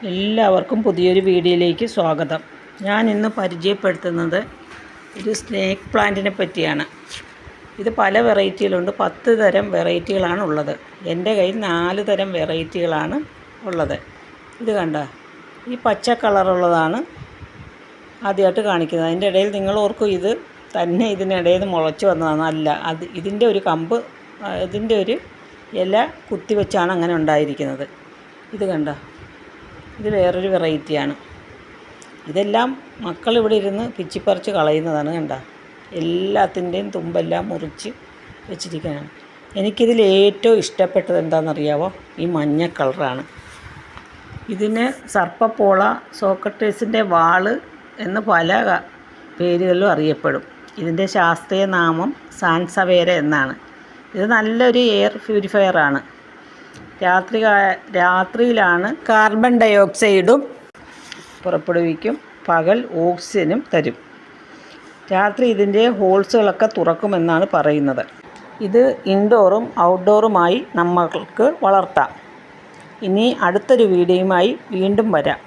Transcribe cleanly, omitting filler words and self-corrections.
എല്ലാവർക്കും പുതിയൊരു വീഡിയോയിലേക്ക് സ്വാഗതം. ഞാൻ ഇന്ന് പരിചയപ്പെടുത്തുന്നത് ഒരു സ്നേക്ക് പ്ലാന്റിനെ പറ്റിയാണ്. ഇത് പല വെറൈറ്റിയിലുണ്ട്. 10 തരം വെറൈറ്റികളാണ് ഉള്ളത്. എൻ്റെ കയ്യിൽ 4 തരം വെറൈറ്റികളാണ് ഉള്ളത്. ഇത് കണ്ട, ഈ പച്ച കളറുള്ളതാണ് ആദ്യമായിട്ട് കാണിക്കുന്നത്. അതിൻ്റെ ഇടയിൽ നിങ്ങൾ ഓർക്കും ഇത് തന്നെ ഇതിനിടയിൽ നിന്ന് മുളച്ച് വന്നതാണ്. അല്ല, അത് ഇതിൻ്റെ ഒരു കമ്പ്, ഇതിൻ്റെ ഒരു ഇല കുത്തി വെച്ചാണ് അങ്ങനെ ഉണ്ടായിരിക്കുന്നത്. ഇത് കണ്ട, ഇത് വേറൊരു വെറൈറ്റിയാണ്. ഇതെല്ലാം മക്കളിവിടെ ഇരുന്ന് പിച്ചിപ്പറിച്ച് കളയുന്നതാണ്. കണ്ട, എല്ലാത്തിൻ്റെയും തുമ്പെല്ലാം മുറിച്ച് വെച്ചിരിക്കുകയാണ്. എനിക്കിതിൽ ഏറ്റവും ഇഷ്ടപ്പെട്ടത് എന്താണെന്നറിയാവോ? ഈ മഞ്ഞ കളറാണ്. ഇതിന് സർപ്പപ്പോള, സോക്രട്ടീസിൻ്റെ വാള് എന്ന് പല പേരുകളിലും അറിയപ്പെടും. ഇതിൻ്റെ ശാസ്ത്രീയ നാമം സാൻസവേര എന്നാണ്. ഇത് നല്ലൊരു എയർ പ്യൂരിഫയറാണ്. രാത്രിയിലാണ് കാർബൺ ഡയോക്സൈഡും പുറപ്പെടുവിക്കും, പകൽ ഓക്സിജനും തരും. രാത്രി ഇതിൻ്റെ ഹോൾസുകളൊക്കെ തുറക്കുമെന്നാണ് പറയുന്നത്. ഇത് ഇൻഡോറും ഔട്ട്ഡോറുമായി നമ്മൾക്ക് വളർത്താം. ഇനി അടുത്തൊരു വീഡിയോയുമായി വീണ്ടും വരാം.